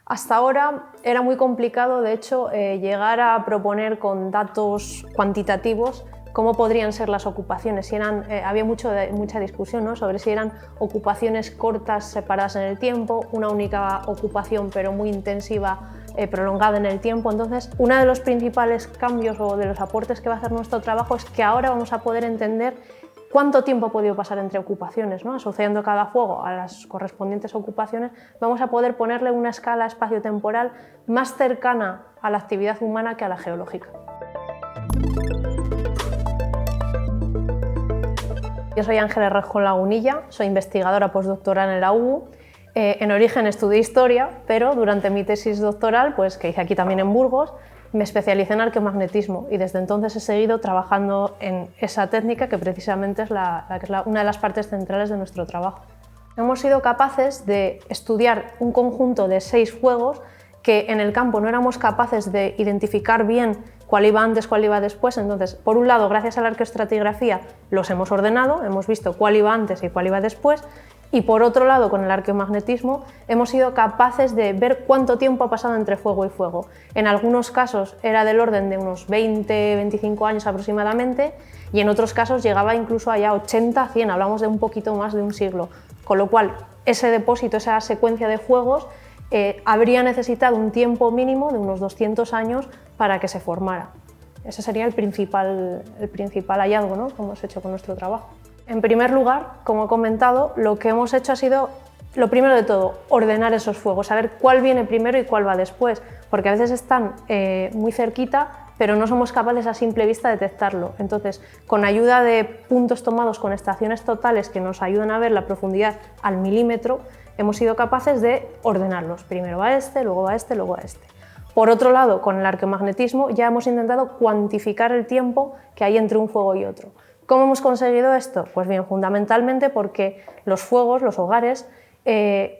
Hasta ahora era muy complicado, de hecho, llegar a proponer con datos cuantitativos cómo podrían ser las ocupaciones. Había mucha discusión, ¿no?, sobre si eran ocupaciones cortas separadas en el tiempo, una única ocupación pero muy intensiva, prolongada en el tiempo. Entonces, uno de los principales cambios o de los aportes que va a hacer nuestro trabajo es que ahora vamos a poder entender cuánto tiempo ha podido pasar entre ocupaciones, ¿no? Asociando cada fuego a las correspondientes ocupaciones, vamos a poder ponerle una escala espaciotemporal más cercana a la actividad humana que a la geológica. Yo soy Ángeles Rejón Lagunilla, soy investigadora postdoctoral en la UBU. En origen estudié Historia, pero durante mi tesis doctoral, que hice aquí también en Burgos, me especialicé en arqueomagnetismo y desde entonces he seguido trabajando en esa técnica que precisamente es una de las partes centrales de nuestro trabajo. Hemos sido capaces de estudiar un conjunto de 6 fuegos que en el campo no éramos capaces de identificar bien cuál iba antes, cuál iba después. Entonces, por un lado, gracias a la arqueoestratigrafía los hemos ordenado, hemos visto cuál iba antes y cuál iba después, y por otro lado, con el arqueomagnetismo, hemos sido capaces de ver cuánto tiempo ha pasado entre fuego y fuego. En algunos casos era del orden de unos 20-25 años aproximadamente, y en otros casos llegaba incluso allá 80-100, hablamos de un poquito más de un siglo. Con lo cual, ese depósito, esa secuencia de fuegos, habría necesitado un tiempo mínimo de unos 200 años para que se formara. Ese sería el principal hallazgo, ¿no?, que hemos hecho con nuestro trabajo. En primer lugar, como he comentado, lo que hemos hecho ha sido, lo primero de todo, ordenar esos fuegos, saber cuál viene primero y cuál va después, porque a veces están muy cerquita, pero no somos capaces a simple vista de detectarlo. Entonces, con ayuda de puntos tomados con estaciones totales que nos ayudan a ver la profundidad al milímetro, hemos sido capaces de ordenarlos. Primero va este, luego va este, luego va este. Por otro lado, con el arqueomagnetismo ya hemos intentado cuantificar el tiempo que hay entre un fuego y otro. ¿Cómo hemos conseguido esto? Pues bien, fundamentalmente porque los fuegos, los hogares,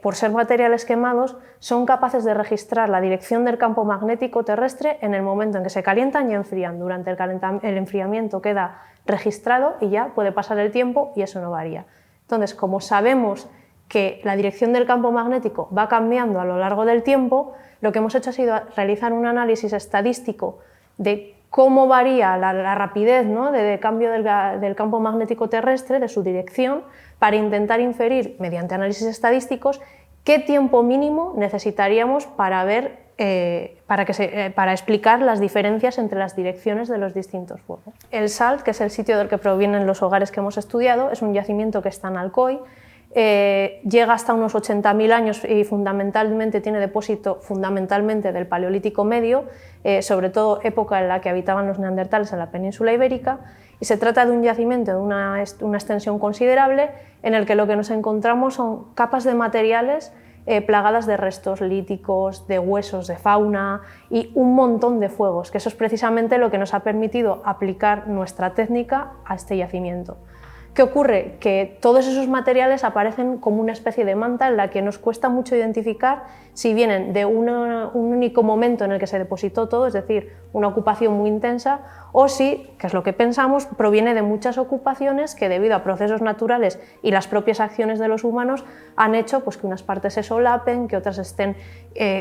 por ser materiales quemados, son capaces de registrar la dirección del campo magnético terrestre en el momento en que se calientan y enfrían. Durante el enfriamiento queda registrado y ya puede pasar el tiempo y eso no varía. Entonces, como sabemos que la dirección del campo magnético va cambiando a lo largo del tiempo, lo que hemos hecho ha sido realizar un análisis estadístico de cómo varía la rapidez, ¿no?, de cambio del campo magnético terrestre, de su dirección, para intentar inferir, mediante análisis estadísticos, qué tiempo mínimo necesitaríamos para explicar las diferencias entre las direcciones de los distintos fuegos. El SALT, que es el sitio del que provienen los hogares que hemos estudiado, es un yacimiento que está en Alcoy. Llega hasta unos 80.000 años y fundamentalmente tiene depósito fundamentalmente del Paleolítico Medio, sobre todo época en la que habitaban los neandertales en la península ibérica, y se trata de un yacimiento de una extensión considerable en el que lo que nos encontramos son capas de materiales plagadas de restos líticos, de huesos, de fauna y un montón de fuegos, que eso es precisamente lo que nos ha permitido aplicar nuestra técnica a este yacimiento. ¿Qué ocurre? Que todos esos materiales aparecen como una especie de manta en la que nos cuesta mucho identificar si vienen de un único momento en el que se depositó todo, es decir, una ocupación muy intensa, o si, que es lo que pensamos, proviene de muchas ocupaciones que debido a procesos naturales y las propias acciones de los humanos han hecho que unas partes se solapen, que otras estén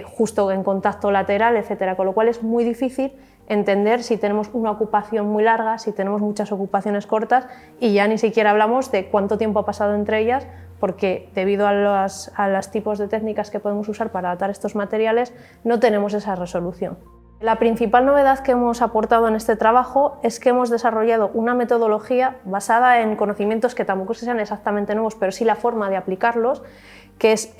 justo en contacto lateral, etc. Con lo cual es muy difícil entender si tenemos una ocupación muy larga, si tenemos muchas ocupaciones cortas, y ya ni siquiera hablamos de cuánto tiempo ha pasado entre ellas, porque debido a los tipos de técnicas que podemos usar para datar estos materiales no tenemos esa resolución. La principal novedad que hemos aportado en este trabajo es que hemos desarrollado una metodología basada en conocimientos que tampoco sean exactamente nuevos, pero sí la forma de aplicarlos, que es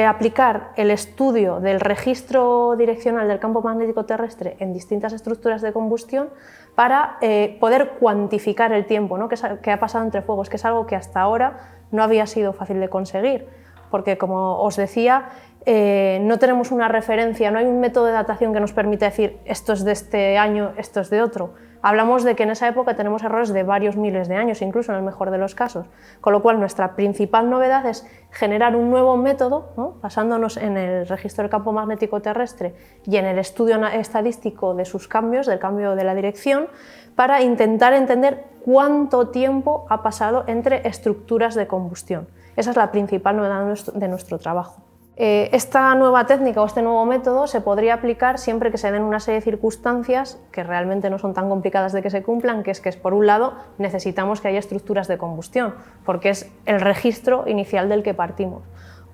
aplicar el estudio del registro direccional del campo magnético terrestre en distintas estructuras de combustión para poder cuantificar el tiempo, ¿no?, que ha pasado entre fuegos, que es algo que hasta ahora no había sido fácil de conseguir, porque, como os decía, no tenemos una referencia, no hay un método de datación que nos permita decir esto es de este año, esto es de otro. Hablamos de que en esa época tenemos errores de varios miles de años, incluso en el mejor de los casos, con lo cual nuestra principal novedad es generar un nuevo método, ¿no?, basándonos en el registro del campo magnético terrestre y en el estudio estadístico de sus cambios, del cambio de la dirección, para intentar entender cuánto tiempo ha pasado entre estructuras de combustión. Esa es la principal novedad de nuestro trabajo. Esta nueva técnica o este nuevo método se podría aplicar siempre que se den una serie de circunstancias que realmente no son tan complicadas de que se cumplan, que es por un lado necesitamos que haya estructuras de combustión, porque es el registro inicial del que partimos.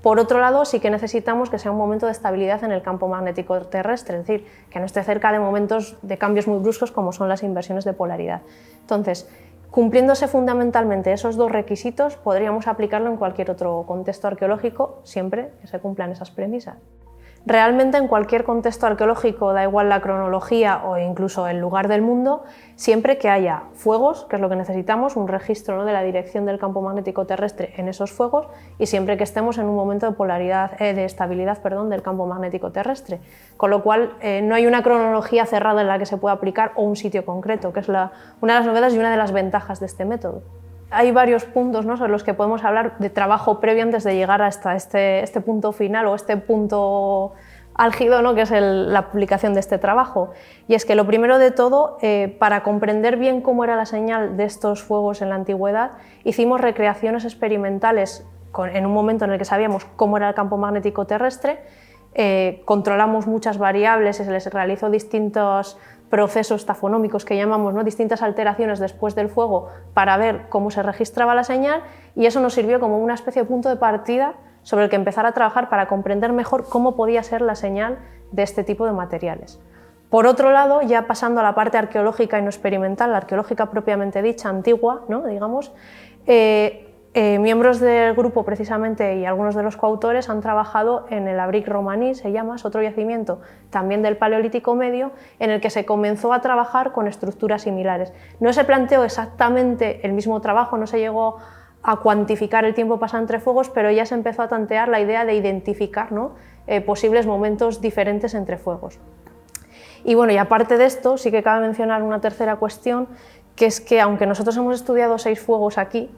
Por otro lado, sí que necesitamos que sea un momento de estabilidad en el campo magnético terrestre, es decir, que no esté cerca de momentos de cambios muy bruscos como son las inversiones de polaridad. Entonces, cumpliéndose fundamentalmente esos dos requisitos, podríamos aplicarlo en cualquier otro contexto arqueológico, siempre que se cumplan esas premisas. Realmente en cualquier contexto arqueológico, da igual la cronología o incluso el lugar del mundo, siempre que haya fuegos, que es lo que necesitamos, un registro, ¿no?, de la dirección del campo magnético terrestre en esos fuegos, y siempre que estemos en un momento de polaridad, de estabilidad, perdón, del campo magnético terrestre. Con lo cual no hay una cronología cerrada en la que se pueda aplicar o un sitio concreto, que es una de las novedades y una de las ventajas de este método. Hay varios puntos, ¿no?, sobre los que podemos hablar de trabajo previo antes de llegar hasta este punto final o este punto álgido, ¿no?, que es la aplicación de este trabajo. Y es que lo primero de todo, para comprender bien cómo era la señal de estos fuegos en la antigüedad, hicimos recreaciones experimentales en un momento en el que sabíamos cómo era el campo magnético terrestre, controlamos muchas variables y se les realizó distintos procesos tafonómicos que llamamos, ¿no?, distintas alteraciones después del fuego para ver cómo se registraba la señal, y eso nos sirvió como una especie de punto de partida sobre el que empezar a trabajar para comprender mejor cómo podía ser la señal de este tipo de materiales. Por otro lado, ya pasando a la parte arqueológica y no experimental, la arqueológica propiamente dicha, antigua, ¿no?, digamos, miembros del grupo precisamente y algunos de los coautores han trabajado en el Abric romaní, se llama, es otro yacimiento también del Paleolítico Medio, en el que se comenzó a trabajar con estructuras similares. No se planteó exactamente el mismo trabajo, no se llegó a cuantificar el tiempo pasado entre fuegos, pero ya se empezó a tantear la idea de identificar, ¿no?, posibles momentos diferentes entre fuegos. Y bueno, y aparte de esto, sí que cabe mencionar una tercera cuestión, que es que aunque nosotros hemos estudiado 6 fuegos aquí,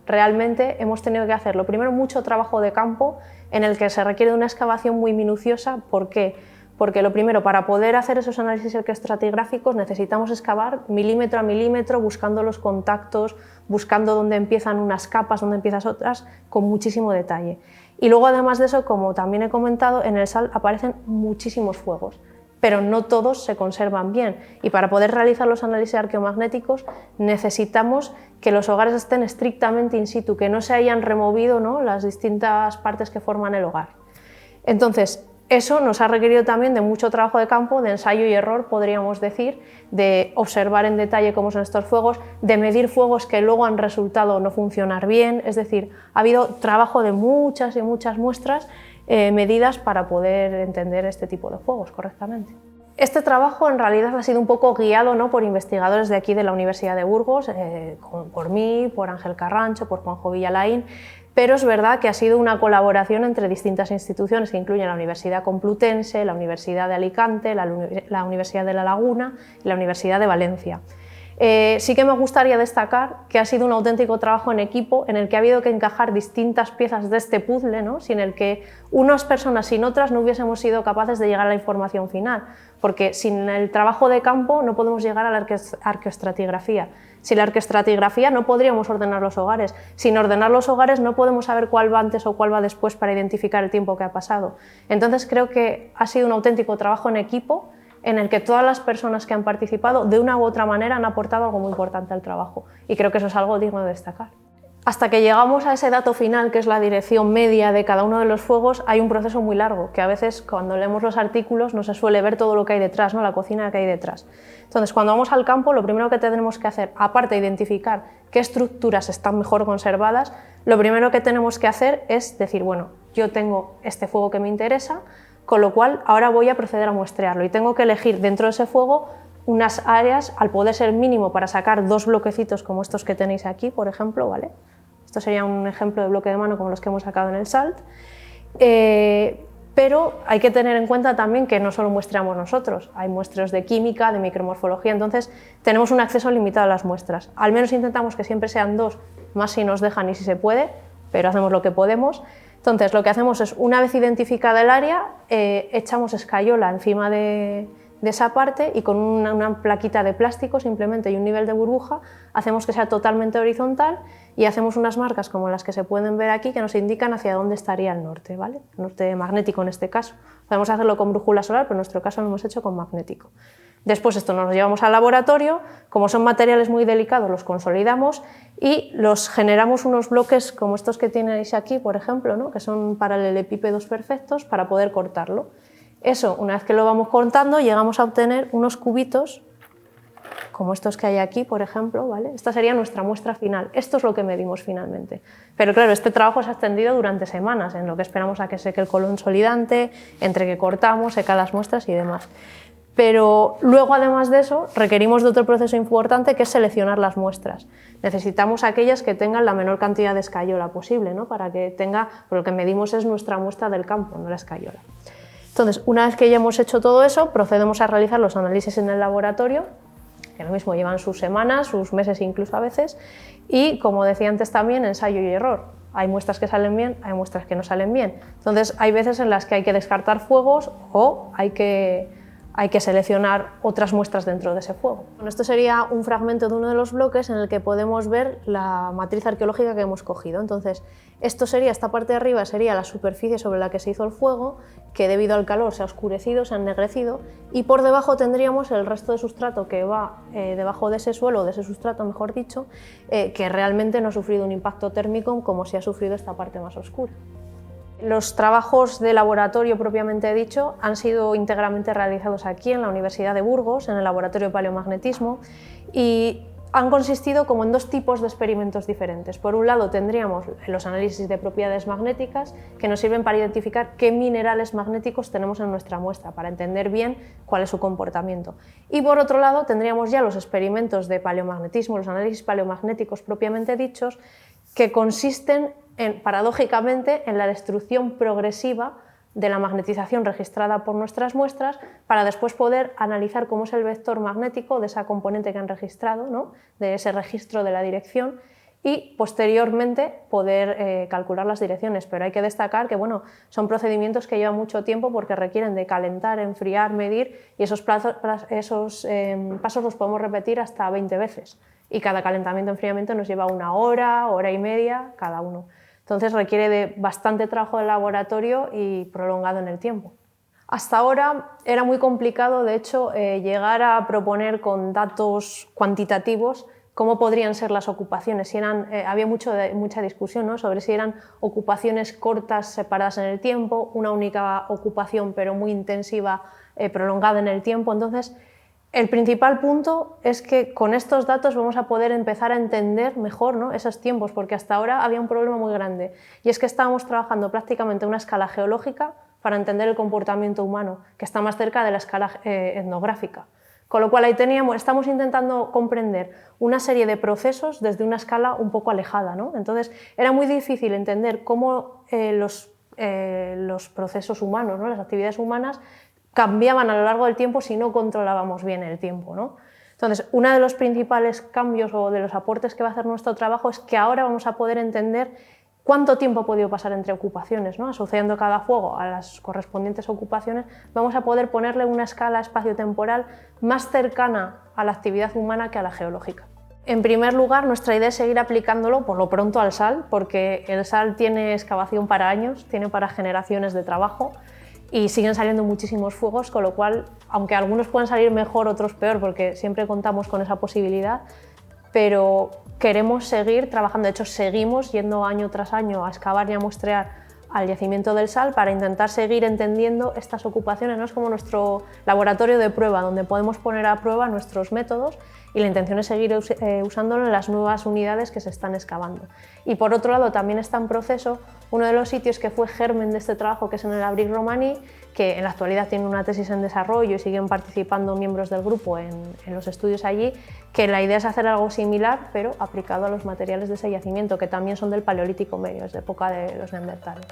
realmente hemos tenido que hacer, lo primero, mucho trabajo de campo en el que se requiere de una excavación muy minuciosa. ¿Por qué? Porque lo primero, para poder hacer esos análisis electroestratigráficos necesitamos excavar milímetro a milímetro, buscando los contactos, buscando dónde empiezan unas capas, dónde empiezan otras, con muchísimo detalle. Y luego, además de eso, como también he comentado, en el SAL aparecen muchísimos fuegos, pero no todos se conservan bien, y para poder realizar los análisis arqueomagnéticos necesitamos que los hogares estén estrictamente in situ, que no se hayan removido, ¿no?, las distintas partes que forman el hogar. Entonces, eso nos ha requerido también de mucho trabajo de campo, de ensayo y error, podríamos decir, de observar en detalle cómo son estos fuegos, de medir fuegos que luego han resultado no funcionar bien, es decir, ha habido trabajo de muchas y muchas muestras medidas para poder entender este tipo de fuegos correctamente. Este trabajo en realidad ha sido un poco guiado, ¿no?, por investigadores de aquí de la Universidad de Burgos, por mí, por Ángel Carrancho, por Juanjo Villalain, pero es verdad que ha sido una colaboración entre distintas instituciones que incluyen la Universidad Complutense, la Universidad de Alicante, la Universidad de La Laguna y la Universidad de Valencia. Sí que me gustaría destacar que ha sido un auténtico trabajo en equipo en el que ha habido que encajar distintas piezas de este puzzle, ¿no?, sin el que unas personas sin otras no hubiésemos sido capaces de llegar a la información final, porque sin el trabajo de campo no podemos llegar a la arqueoestratigrafía. Sin la arqueoestratigrafía no podríamos ordenar los hogares. Sin ordenar los hogares no podemos saber cuál va antes o cuál va después para identificar el tiempo que ha pasado. Entonces creo que ha sido un auténtico trabajo en equipo en el que todas las personas que han participado de una u otra manera han aportado algo muy importante al trabajo, y creo que eso es algo digno de destacar. Hasta que llegamos a ese dato final, que es la dirección media de cada uno de los fuegos, hay un proceso muy largo, que a veces cuando leemos los artículos no se suele ver todo lo que hay detrás, ¿no?, la cocina que hay detrás. Entonces, cuando vamos al campo, lo primero que tenemos que hacer, aparte de identificar qué estructuras están mejor conservadas, lo primero que tenemos que hacer es decir, bueno, yo tengo este fuego que me interesa, con lo cual ahora voy a proceder a muestrearlo y tengo que elegir dentro de ese fuego unas áreas, al poder ser mínimo, para sacar 2 bloquecitos como estos que tenéis aquí, por ejemplo, ¿vale? Esto sería un ejemplo de bloque de mano como los que hemos sacado en el SALT, pero hay que tener en cuenta también que no solo muestreamos nosotros, hay muestreos de química, de micromorfología, entonces tenemos un acceso limitado a las muestras. Al menos intentamos que siempre sean 2, más si nos dejan y si se puede, pero hacemos lo que podemos. Entonces lo que hacemos es, una vez identificada el área, echamos escayola encima de de esa parte y con una plaquita de plástico simplemente y un nivel de burbuja hacemos que sea totalmente horizontal y hacemos unas marcas como las que se pueden ver aquí que nos indican hacia dónde estaría el norte, ¿vale? El norte magnético en este caso. Podemos hacerlo con brújula solar, pero en nuestro caso lo hemos hecho con magnético. Después esto nos lo llevamos al laboratorio, como son materiales muy delicados los consolidamos y los generamos unos bloques como estos que tenéis aquí, por ejemplo, ¿no? Que son paralelepípedos perfectos para poder cortarlo. Eso, una vez que lo vamos cortando, llegamos a obtener unos cubitos como estos que hay aquí, por ejemplo, ¿vale? Esta sería nuestra muestra final. Esto es lo que medimos finalmente. Pero claro, este trabajo se ha extendido durante semanas, en lo que esperamos a que seque el consolidante, entre que cortamos, secan las muestras y demás. Pero luego, además de eso, requerimos de otro proceso importante que es seleccionar las muestras. Necesitamos aquellas que tengan la menor cantidad de escayola posible, ¿no? Para que tenga, porque lo que medimos es nuestra muestra del campo, no la escayola. Entonces, una vez que ya hemos hecho todo eso, procedemos a realizar los análisis en el laboratorio, que lo mismo llevan sus semanas, sus meses incluso a veces, y como decía antes también, ensayo y error. Hay muestras que salen bien, hay muestras que no salen bien. Entonces, hay veces en las que hay que descartar fuegos o hay que seleccionar otras muestras dentro de ese fuego. Bueno, esto sería un fragmento de uno de los bloques en el que podemos ver la matriz arqueológica que hemos cogido. Entonces, esta parte de arriba sería la superficie sobre la que se hizo el fuego, que debido al calor se ha oscurecido, se ha ennegrecido, y por debajo tendríamos el resto de sustrato que va debajo de ese suelo, de ese sustrato mejor dicho, que realmente no ha sufrido un impacto térmico como si ha sufrido esta parte más oscura. Los trabajos de laboratorio propiamente dicho han sido íntegramente realizados aquí en la Universidad de Burgos, en el Laboratorio de Paleomagnetismo, y han consistido como en dos tipos de experimentos diferentes. Por un lado tendríamos los análisis de propiedades magnéticas que nos sirven para identificar qué minerales magnéticos tenemos en nuestra muestra, para entender bien cuál es su comportamiento. Y por otro lado tendríamos ya los experimentos de paleomagnetismo, los análisis paleomagnéticos propiamente dichos, que consisten paradójicamente en la destrucción progresiva de la magnetización registrada por nuestras muestras para después poder analizar cómo es el vector magnético de esa componente que han registrado, ¿no? De ese registro de la dirección y posteriormente poder calcular las direcciones. Pero hay que destacar que bueno, son procedimientos que llevan mucho tiempo porque requieren de calentar, enfriar, medir y esos pasos los podemos repetir hasta 20 veces y cada calentamiento-enfriamiento nos lleva una hora, hora y media cada uno. Entonces requiere de bastante trabajo de laboratorio y prolongado en el tiempo. Hasta ahora era muy complicado, de hecho, llegar a proponer con datos cuantitativos cómo podrían ser las ocupaciones. Había mucha discusión, ¿no? Sobre si eran ocupaciones cortas separadas en el tiempo, una única ocupación pero muy intensiva, prolongada en el tiempo. Entonces, el principal punto es que con estos datos vamos a poder empezar a entender mejor, ¿no? Esos tiempos, porque hasta ahora había un problema muy grande y es que estábamos trabajando prácticamente a una escala geológica para entender el comportamiento humano, que está más cerca de la escala etnográfica. Con lo cual ahí estamos intentando comprender una serie de procesos desde una escala un poco alejada, ¿no? Entonces era muy difícil entender cómo los procesos humanos, ¿no? Las actividades humanas cambiaban a lo largo del tiempo si no controlábamos bien el tiempo, ¿no? Entonces, uno de los principales cambios o de los aportes que va a hacer nuestro trabajo es que ahora vamos a poder entender cuánto tiempo ha podido pasar entre ocupaciones, ¿no? Asociando cada fuego a las correspondientes ocupaciones, vamos a poder ponerle una escala espacio-temporal más cercana a la actividad humana que a la geológica. En primer lugar, nuestra idea es seguir aplicándolo por lo pronto al sal, porque el sal tiene excavación para años, tiene para generaciones de trabajo, y siguen saliendo muchísimos fuegos, con lo cual, aunque algunos puedan salir mejor, otros peor, porque siempre contamos con esa posibilidad, pero queremos seguir trabajando. De hecho, seguimos yendo año tras año a excavar y a muestrear al yacimiento del sal para intentar seguir entendiendo estas ocupaciones, ¿no? Es como nuestro laboratorio de prueba, donde podemos poner a prueba nuestros métodos y la intención es seguir usándolo en las nuevas unidades que se están excavando. Y por otro lado, también está en proceso uno de los sitios que fue germen de este trabajo, que es en el Abric Romaní, que en la actualidad tiene una tesis en desarrollo y siguen participando miembros del grupo en los estudios allí, que la idea es hacer algo similar, pero aplicado a los materiales de ese yacimiento, que también son del Paleolítico Medio, es de época de los neandertales.